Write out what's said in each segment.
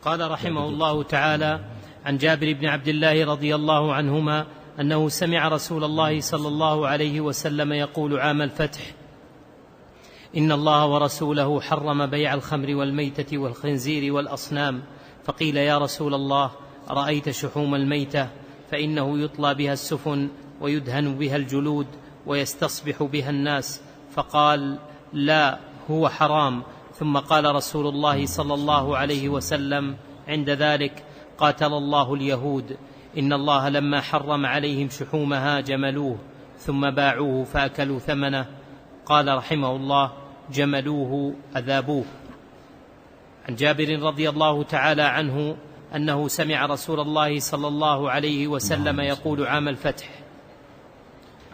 قال رحمه الله تعالى: عن جابر بن عبد الله رضي الله عنهما أنه سمع رسول الله صلى الله عليه وسلم يقول عام الفتح: إن الله ورسوله حرم بيع الخمر والميتة والخنزير والأصنام. فقيل: يا رسول الله، أرأيت شحوم الميتة؟ فإنه يطلى بها السفن ويدهن بها الجلود ويستصبح بها الناس. فقال: لا، هو حرام. ثم قال رسول الله صلى الله عليه وسلم عند ذلك: قاتل الله اليهود، إن الله لما حرم عليهم شحومها جملوه ثم باعوه فأكلوا ثمنه. قال رحمه الله: جملوه أذابوه. عن جابر رضي الله تعالى عنه أنه سمع رسول الله صلى الله عليه وسلم يقول عام الفتح.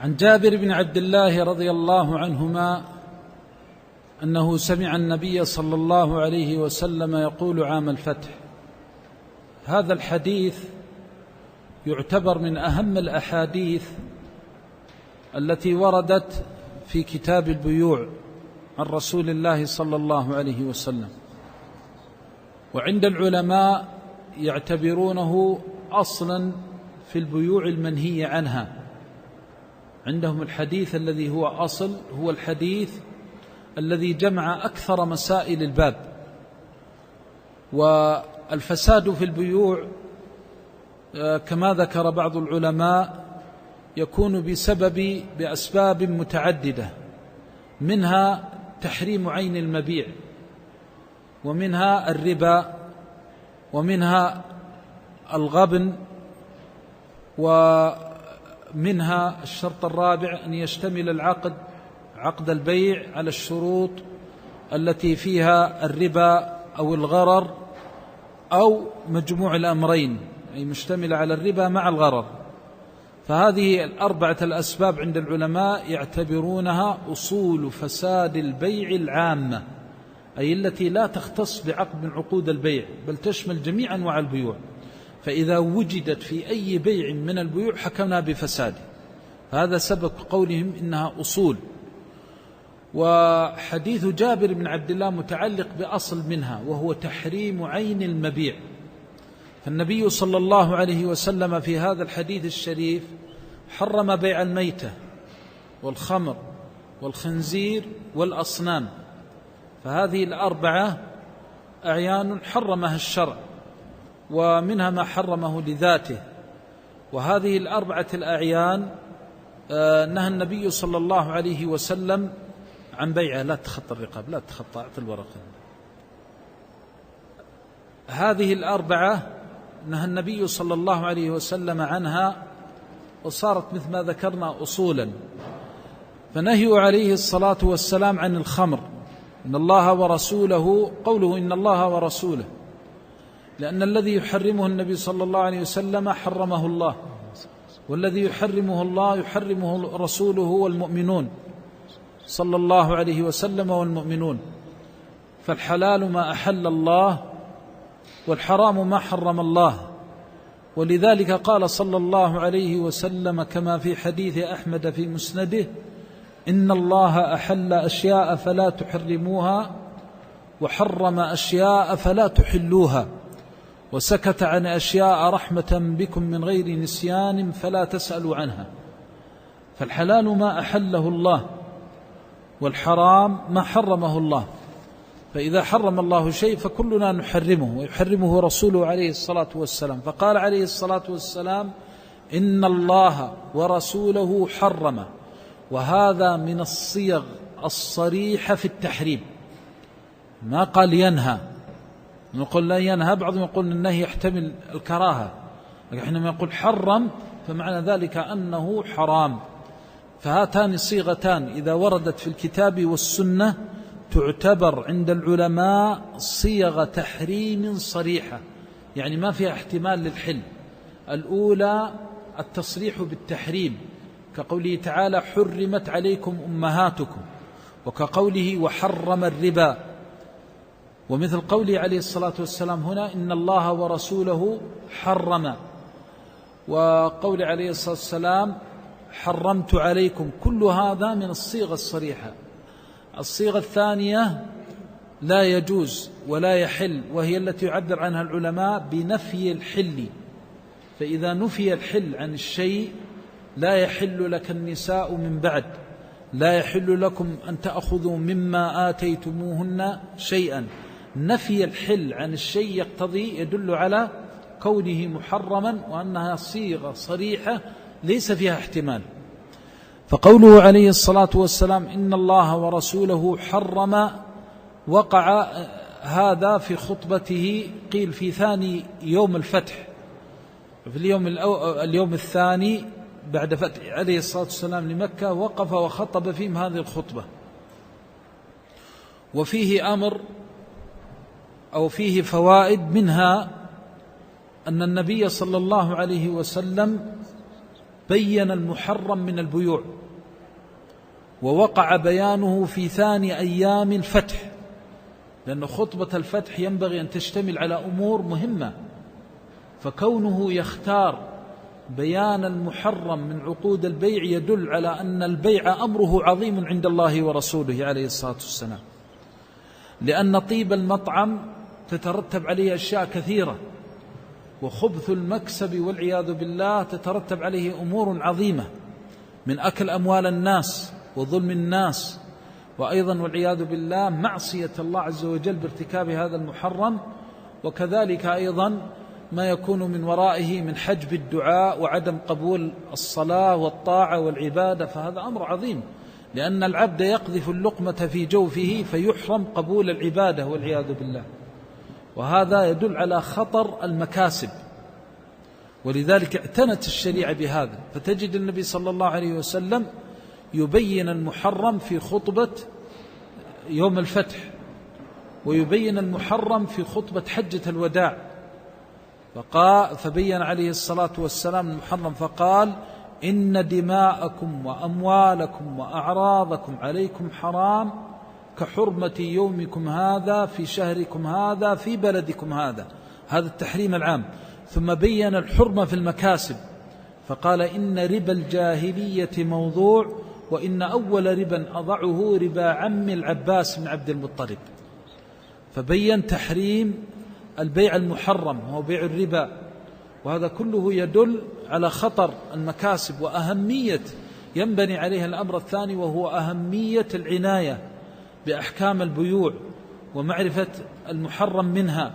عن جابر بن عبد الله رضي الله عنهما أنه سمع النبي صلى الله عليه وسلم يقول عام الفتح. هذا الحديث يعتبر من أهم الأحاديث التي وردت في كتاب البيوع عن رسول الله صلى الله عليه وسلم، وعند العلماء يعتبرونه أصلا في البيوع المنهي عنها. عندهم الحديث الذي هو أصل هو الحديث الذي جمع أكثر مسائل الباب. والفساد في البيوع كما ذكر بعض العلماء يكون بأسباب متعددة، منها تحريم عين المبيع، ومنها الربا، ومنها الغبن، ومنها الشرط الرابع أن يشتمل عقد البيع على الشروط التي فيها الربا أو الغرر أو مجموع الأمرين، أي مشتمل على الربا مع الغرر. فهذه الأربعة الأسباب عند العلماء يعتبرونها أصول فساد البيع العامة، أي التي لا تختص بعقد من عقود البيع بل تشمل جميع أنواع البيوع. فإذا وجدت في أي بيع من البيوع حكمنا بفساده. هذا سبب قولهم إنها أصول. وحديث جابر بن عبد الله متعلق بأصل منها، وهو تحريم عين المبيع. فالنبي صلى الله عليه وسلم في هذا الحديث الشريف حرم بيع الميتة والخمر والخنزير والأصنام. فهذه الأربعة أعيان حرمها الشرع، ومنها ما حرمه لذاته. وهذه الأربعة الأعيان نهى النبي صلى الله عليه وسلم عن بيعها. لا تخطى الرقاب، لا تخطى، أعطي الورقة. هذه الأربعة نهى النبي صلى الله عليه وسلم عنها، وصارت مثل ما ذكرنا أصولا. فنهي عليه الصلاة والسلام عن الخمر، إن الله ورسوله، قوله إن الله ورسوله، لأن الذي يحرمه النبي صلى الله عليه وسلم حرمه الله، والذي يحرمه الله يحرمه رسوله والمؤمنون صلى الله عليه وسلم والمؤمنون. فالحلال ما أحل الله، والحرام ما حرم الله. ولذلك قال صلى الله عليه وسلم كما في حديث أحمد في مسنده: إن الله أحل أشياء فلا تحرموها، وحرم أشياء فلا تحلوها، وسكت عن أشياء رحمة بكم من غير نسيان فلا تسألوا عنها. فالحلال ما أحله الله، والحرام ما حرمه الله. فإذا حرم الله شيء فكلنا نحرمه، ويحرمه رسوله عليه الصلاة والسلام. فقال عليه الصلاة والسلام: إن الله ورسوله حرم. وهذا من الصيغ الصريحة في التحريم. ما قال ينهى، نقول لا ينهى، بعضهم يقول النهي يحتمل الكراهة، لكن حينما يقول حرم فمعنى ذلك أنه حرام. فهاتان صيغتان إذا وردت في الكتاب والسنة تعتبر عند العلماء صيغ تحريم صريحة، يعني ما فيها احتمال للحل. الأولى التصريح بالتحريم، كقوله تعالى: حرمت عليكم أمهاتكم، وكقوله: وحرم الربا. ومثل قوله عليه الصلاة والسلام هنا: إن الله ورسوله حرم. وقول عليه الصلاة والسلام: حرمت عليكم. كل هذا من الصيغة الصريحة. الصيغة الثانية لا يجوز، ولا يحل، وهي التي يعبر عنها العلماء بنفي الحل. فإذا نفي الحل عن الشيء لا يحل لك النساء من بعد، لا يحل لكم أن تأخذوا مما آتيتموهن شيئا. نفي الحل عن الشيء يدل على كونه محرما، وأنها صيغة صريحة ليس فيها احتمال. فقوله عليه الصلاة والسلام إن الله ورسوله حرم، وقع هذا في خطبته قيل في ثاني يوم الفتح، في اليوم الثاني بعد فتح عليه الصلاة والسلام لمكة، وقف وخطب فيهم هذه الخطبة. وفيه أمر أو فيه فوائد، منها أن النبي صلى الله عليه وسلم بين المحرم من البيوع، ووقع بيانه في ثاني أيام الفتح، لأن خطبة الفتح ينبغي أن تشتمل على أمور مهمة، فكونه يختار بيان المحرم من عقود البيع يدل على أن البيع أمره عظيم عند الله ورسوله عليه الصلاة والسلام، لأن طيب المطعم تترتب عليه أشياء كثيرة، وخبث المكسب والعياذ بالله تترتب عليه أمور عظيمة، من أكل أموال الناس وظلم الناس، وأيضا والعياذ بالله معصية الله عز وجل بارتكاب هذا المحرم، وكذلك أيضا ما يكون من ورائه من حجب الدعاء وعدم قبول الصلاة والطاعة والعبادة. فهذا أمر عظيم، لأن العبد يقذف اللقمة في جوفه فيحرم قبول العبادة والعياذ بالله، وهذا يدل على خطر المكاسب، ولذلك اعتنت الشريعة بهذا. فتجد النبي صلى الله عليه وسلم يبين المحرم في خطبة يوم الفتح، ويبين المحرم في خطبة حجة الوداع، فبين عليه الصلاة والسلام المحرم فقال إن دماءكم وأموالكم وأعراضكم عليكم حرام كحرمة يومكم هذا في شهركم هذا في بلدكم هذا، هذا التحريم العام. ثم بين الحرمة في المكاسب فقال إن ربا الجاهلية موضوع، وإن أول ربا أضعه ربا عم العباس بن عبد المطلب. فبين تحريم البيع المحرم هو بيع الربا، وهذا كله يدل على خطر المكاسب وأهمية ينبني عليها الأمر الثاني، وهو أهمية العناية بأحكام البيوع ومعرفة المحرم منها.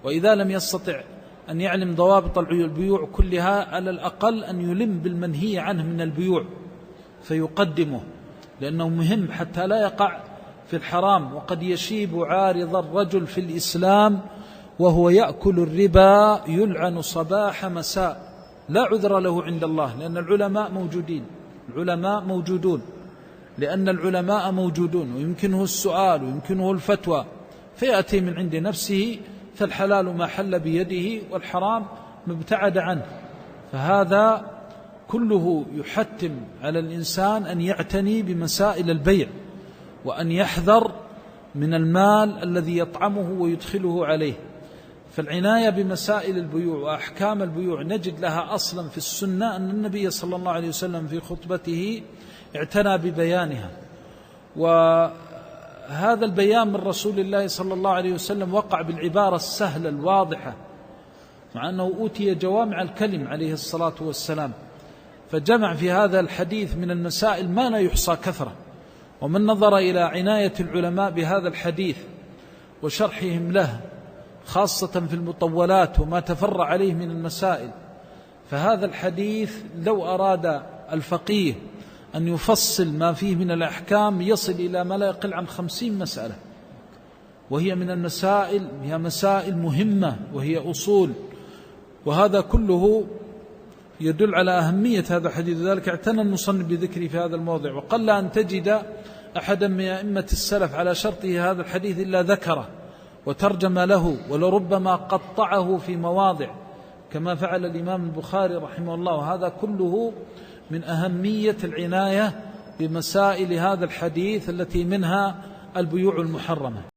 وإذا لم يستطع أن يعلم ضوابط البيوع كلها، على الأقل أن يلم بالمنهي عنه من البيوع فيقدمه، لأنه مهم حتى لا يقع في الحرام. وقد يشيب عارض الرجل في الإسلام وهو يأكل الربا يلعن صباح مساء، لا عذر له عند الله، لأن العلماء موجودون، لأن العلماء موجودون ويمكنه السؤال ويمكنه الفتوى، فيأتي من عند نفسه، فالحلال ما حل بيده والحرام ما ابتعد عنه. فهذا كله يحتم على الإنسان أن يعتني بمسائل البيع، وأن يحذر من المال الذي يطعمه ويدخله عليه. فالعناية بمسائل البيوع وأحكام البيوع نجد لها أصلا في السنة، أن النبي صلى الله عليه وسلم في خطبته اعتنى ببيانها، وهذا البيان من رسول الله صلى الله عليه وسلم وقع بالعبارة السهلة الواضحة، مع أنه أوتي جوامع الكلم عليه الصلاة والسلام، فجمع في هذا الحديث من المسائل ما لا يحصى كثرة. ومن نظر إلى عناية العلماء بهذا الحديث وشرحهم له خاصة في المطولات وما تفرع عليه من المسائل، فهذا الحديث لو أراد الفقيه أن يفصل ما فيه من الأحكام يصل إلى ما لا يقل عن 50 مسألة، وهي من المسائل، هي مسائل مهمة وهي أصول، وهذا كله يدل على أهمية هذا الحديث. ذلك اعتنى المصنف بذكره في هذا الموضع، وقل أن تجد أحدا من أئمة السلف على شرطه هذا الحديث إلا ذكره وترجم له، ولربما قطعه في مواضع كما فعل الإمام البخاري رحمه الله. وهذا كله من أهمية العناية بمسائل هذا الحديث التي منها البيوع المحرمة.